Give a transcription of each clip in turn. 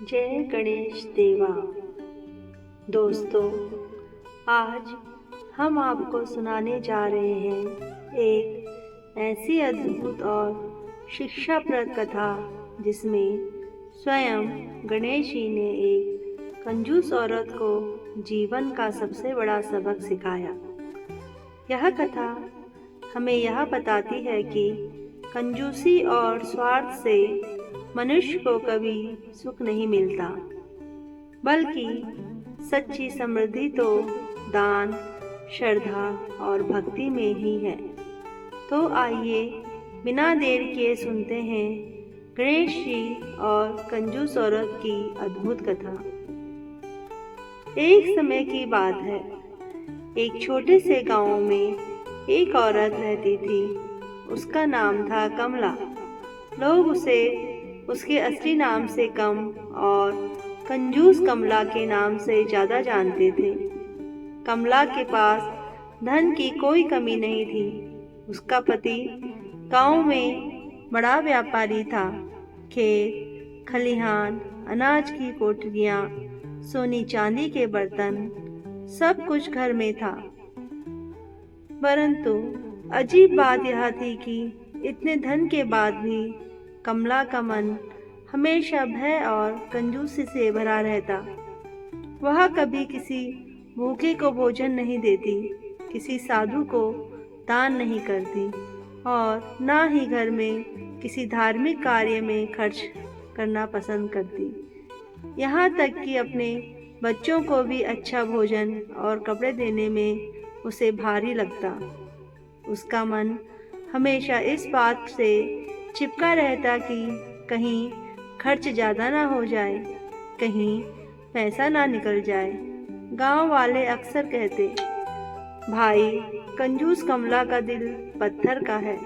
जय गणेश देवा। दोस्तों, आज हम आपको सुनाने जा रहे हैं एक ऐसी अद्भुत और शिक्षाप्रद कथा जिसमें स्वयं गणेश जी ने एक कंजूस औरत को जीवन का सबसे बड़ा सबक सिखाया। यह कथा हमें यह बताती है कि कंजूसी और स्वार्थ से मनुष्य को कभी सुख नहीं मिलता, बल्कि सच्ची समृद्धि तो दान, श्रद्धा और भक्ति में ही है। तो आइए बिना देर किए सुनते हैं गणेश जी और कंजूस औरत की अद्भुत कथा। एक समय की बात है, एक छोटे से गांव में एक औरत रहती थी। उसका नाम था कमला। लोग उसे उसके असली नाम से कम और कंजूस कमला के नाम से ज़्यादा जानते थे। कमला के पास धन की कोई कमी नहीं थी। उसका पति गांव में बड़ा व्यापारी था। खेत, खलिहान, अनाज की कोठरियाँ, सोनी चांदी के बर्तन, सब कुछ घर में था। परंतु अजीब बात यह थी कि इतने धन के बाद भी कमला का मन हमेशा भय और कंजूसी से भरा रहता। वह कभी किसी भूखे को भोजन नहीं देती, किसी साधु को दान नहीं करती और ना ही घर में किसी धार्मिक कार्य में खर्च करना पसंद करती। यहाँ तक कि अपने बच्चों को भी अच्छा भोजन और कपड़े देने में उसे भारी लगता। उसका मन हमेशा इस बात से चिपका रहता कि कहीं खर्च ज़्यादा ना हो जाए, कहीं पैसा ना निकल जाए। गांव वाले अक्सर कहते, भाई कंजूस कमला का दिल पत्थर का है,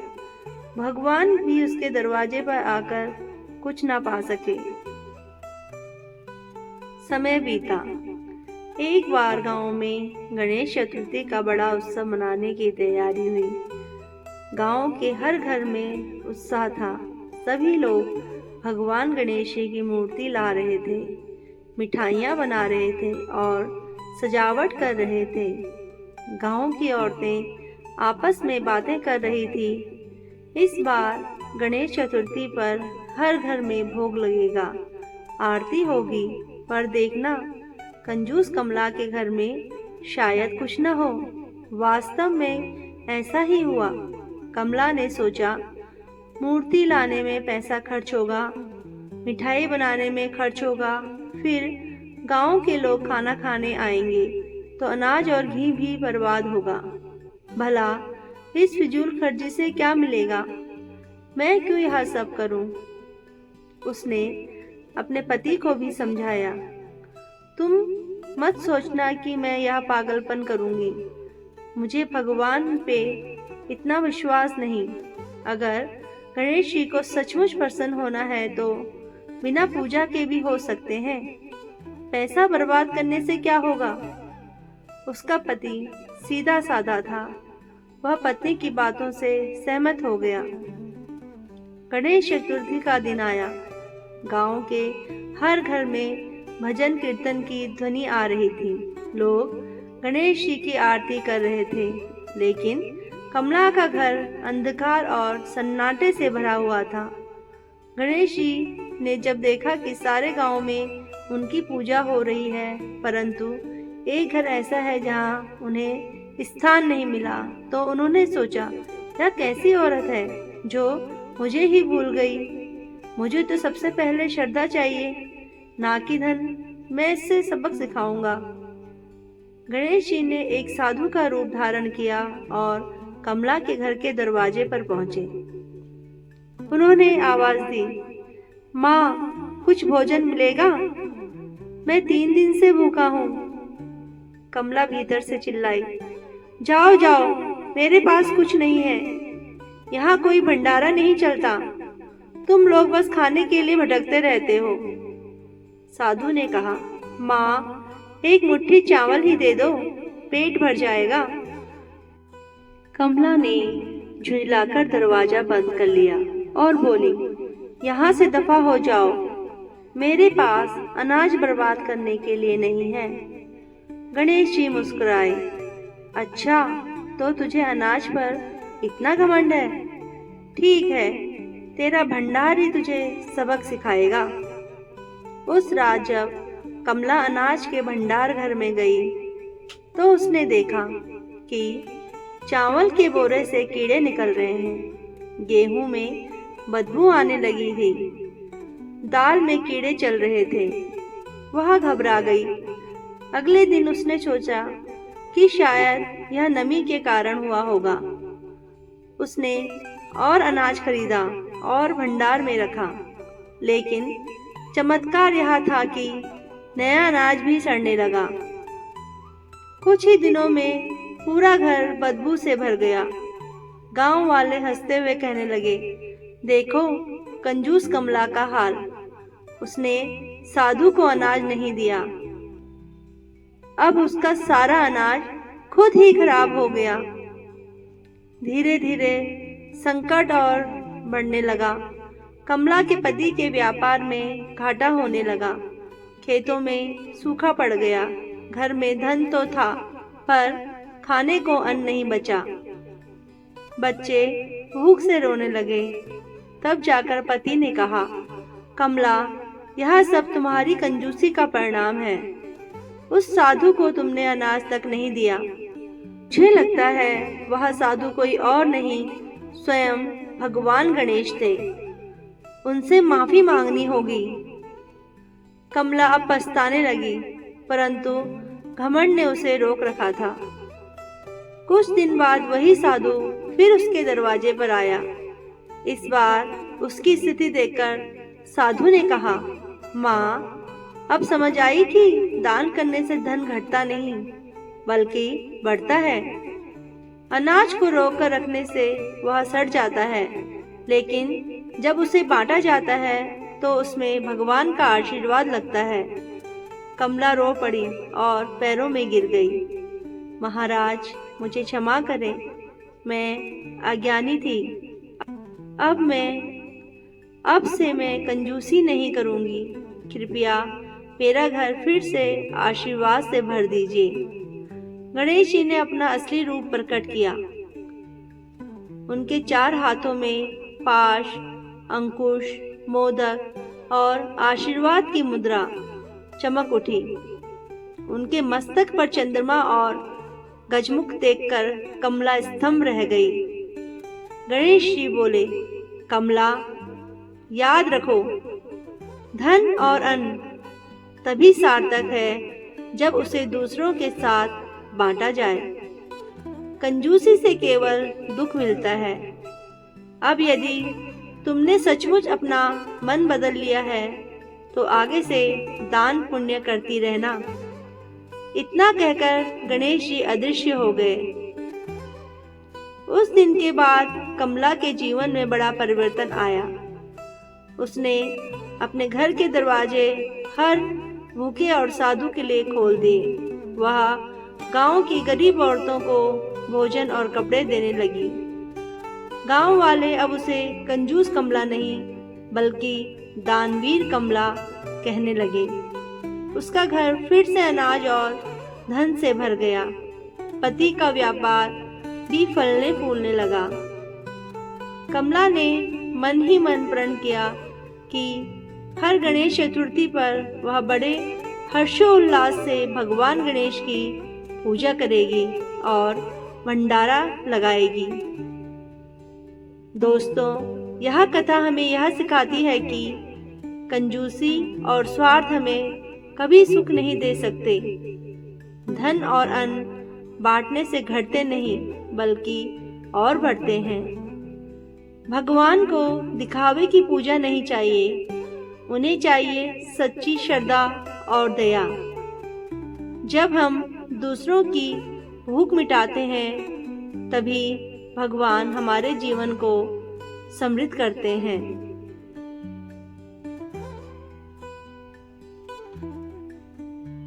भगवान भी उसके दरवाजे पर आकर कुछ ना पा सके। समय बीता। एक बार गांव में गणेश चतुर्थी का बड़ा उत्सव मनाने की तैयारी हुई। गांव के हर घर में उत्साह था। सभी लोग भगवान गणेश जी की मूर्ति ला रहे थे, मिठाइयाँ बना रहे थे और सजावट कर रहे थे। गांव की औरतें आपस में बातें कर रही थी। इस बार गणेश चतुर्थी पर हर घर में भोग लगेगा, आरती होगी, पर देखना कंजूस कमला के घर में शायद कुछ न हो। वास्तव में ऐसा ही हुआ। कमला ने सोचा, मूर्ति लाने में पैसा खर्च होगा, मिठाई बनाने में खर्च होगा, फिर गांव के लोग खाना खाने आएंगे तो अनाज और घी भी बर्बाद होगा। भला इस फिजूल खर्ची से क्या मिलेगा? मैं क्यों यह सब करूं? उसने अपने पति को भी समझाया, तुम मत सोचना कि मैं यह पागलपन करूंगी। मुझे भगवान पे इतना विश्वास नहीं। अगर गणेश जी को सचमुच प्रसन्न होना है तो बिना पूजा के भी हो सकते हैं। पैसा बर्बाद करने से क्या होगा? उसका पति सीधा साधा था। वह पत्नी की बातों से सहमत हो गया। गणेश चतुर्थी का दिन आया। गांव के हर घर में भजन कीर्तन की ध्वनि आ रही थी। लोग गणेश जी की आरती कर रहे थे, लेकिन कमला का घर अंधकार और सन्नाटे से भरा हुआ था। गणेश जी ने जब देखा कि सारे गांव में उनकी पूजा हो रही है, परंतु एक घर ऐसा है जहां उन्हें स्थान नहीं मिला, तो उन्होंने सोचा, यह कैसी औरत है जो मुझे ही भूल गई। मुझे तो सबसे पहले श्रद्धा चाहिए, ना कि धन। मैं इससे सबक सिखाऊंगा। गणेश जी ने एक साधु का रूप धारण किया और कमला के घर के दरवाजे पर पहुंचे। उन्होंने आवाज दी, माँ, कुछ भोजन मिलेगा? मैं 3 दिन से भूखा हूँ। कमला भीतर से चिल्लाई, जाओ जाओ, मेरे पास कुछ नहीं है। यहाँ कोई भंडारा नहीं चलता। तुम लोग बस खाने के लिए भटकते रहते हो। साधु ने कहा, माँ, एक मुट्ठी चावल ही दे दो, पेट भर जाएगा। कमला ने झुंझलाकर दरवाजा बंद कर लिया और बोली, यहाँ से दफा हो जाओ। मेरे पास अनाज बर्बाद करने के लिए नहीं है। गणेश जी मुस्कुराए। अच्छा, तो तुझे अनाज पर इतना घमंड है? ठीक है, तेरा भंडार ही तुझे सबक सिखाएगा। उस रात जब कमला अनाज के भंडार घर में गई तो उसने देखा कि चावल के बोरे से कीड़े निकल रहे हैं, गेहूं में बदबू आने लगी थी, दाल में कीड़े चल रहे थे। वह घबरा गई। अगले दिन उसने सोचा कि शायद यह नमी के कारण हुआ होगा। उसने और अनाज खरीदा और भंडार में रखा, लेकिन चमत्कार यह था कि नया अनाज भी सड़ने लगा। कुछ ही दिनों में पूरा घर बदबू से भर गया। गांव वाले हंसते हुए कहने लगे, देखो कंजूस कमला का हाल, उसने साधु को अनाज नहीं दिया, अब उसका सारा अनाज खुद ही खराब हो गया। धीरे धीरे संकट और बढ़ने लगा। कमला के पति के व्यापार में घाटा होने लगा, खेतों में सूखा पड़ गया, घर में धन तो था पर खाने को अन्न नहीं बचा। बच्चे भूख से रोने लगे। तब जाकर पति ने कहा, कमला, यह सब तुम्हारी कंजूसी का परिणाम है। उस साधु को तुमने अनाज तक नहीं दिया। मुझे लगता है वह साधु कोई और नहीं, स्वयं भगवान गणेश थे। उनसे माफी मांगनी होगी। कमला अब पछताने लगी, परंतु घमंड ने उसे रोक रखा था। कुछ दिन बाद वही साधु फिर उसके दरवाजे पर आया। इस बार उसकी स्थिति देखकर साधु ने कहा, माँ, अब समझ आई कि दान करने से धन घटता नहीं बल्कि बढ़ता है। अनाज को रोक कर रखने से वह सड़ जाता है, लेकिन जब उसे बांटा जाता है तो उसमें भगवान का आशीर्वाद लगता है। कमला रो पड़ी और पैरों में गिर गई। महाराज, मुझे क्षमा करें, मैं अज्ञानी थी। अब से मैं कंजूसी नहीं करूंगी। कृपया मेरा घर फिर से आशीर्वाद से भर दीजिए। गणेश जी ने अपना असली रूप प्रकट किया। उनके 4 हाथों में पाश, अंकुश, मोदक और आशीर्वाद की मुद्रा चमक उठी। उनके मस्तक पर चंद्रमा और गजमुख देखकर कमला स्तंभ रह गई। गणेश जी बोले, कमला, याद रखो, धन और अन्न तभी सार्थक है जब उसे दूसरों के साथ बांटा जाए। कंजूसी से केवल दुख मिलता है। अब यदि तुमने सचमुच अपना मन बदल लिया है तो आगे से दान पुण्य करती रहना। इतना कहकर गणेश जी अदृश्य हो गए। उस दिन के बाद कमला के जीवन में बड़ा परिवर्तन आया। उसने अपने घर के दरवाजे हर भूखे और साधु के लिए खोल दिए। वह गांव की गरीब औरतों को भोजन और कपड़े देने लगी। गांव वाले अब उसे कंजूस कमला नहीं बल्कि दानवीर कमला कहने लगे। उसका घर फिर से अनाज और धन से भर गया। पति का व्यापार भी फलने फूलने लगा। कमला ने मन ही मन प्रण किया कि हर गणेश चतुर्थी पर वह बड़े हर्षोल्लास से भगवान गणेश की पूजा करेगी और भंडारा लगाएगी। दोस्तों, यह कथा हमें यह सिखाती है कि कंजूसी और स्वार्थ हमें कभी सुख नहीं दे सकते। धन और अन्न बांटने से घटते नहीं बल्कि और बढ़ते हैं। भगवान को दिखावे की पूजा नहीं चाहिए, उन्हें चाहिए सच्ची श्रद्धा और दया। जब हम दूसरों की भूख मिटाते हैं तभी भगवान हमारे जीवन को समृद्ध करते हैं।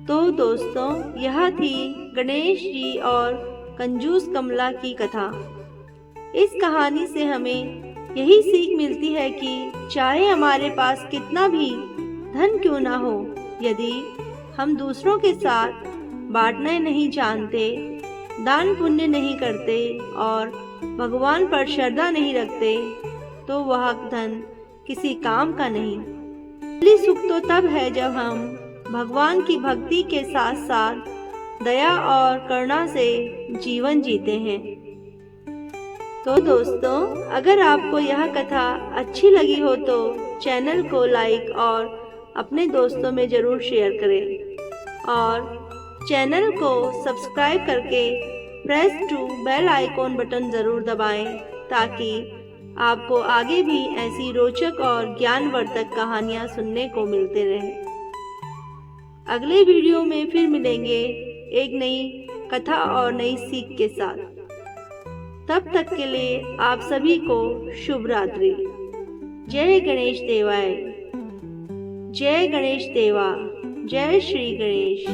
तो दोस्तों, यह थी गणेश जी और कंजूस कमला की कथा। इस कहानी से हमें यही सीख मिलती है कि चाहे हमारे पास कितना भी धन क्यों ना हो, यदि हम दूसरों के साथ बांटना नहीं जानते, दान पुण्य नहीं करते और भगवान पर श्रद्धा नहीं रखते, तो वह धन किसी काम का नहीं। असली सुख तो तब है जब हम भगवान की भक्ति के साथ साथ दया और करुणा से जीवन जीते हैं। तो दोस्तों, अगर आपको यह कथा अच्छी लगी हो तो चैनल को लाइक और अपने दोस्तों में ज़रूर शेयर करें और चैनल को सब्सक्राइब करके press to bell icon button ज़रूर दबाएं, ताकि आपको आगे भी ऐसी रोचक और ज्ञानवर्धक कहानियाँ सुनने को मिलते रहें। अगले वीडियो में फिर मिलेंगे एक नई कथा और नई सीख के साथ। तब तक के लिए आप सभी को शुभ रात्रि। जय गणेश देवाय। जय गणेश देवा। जय श्री गणेश।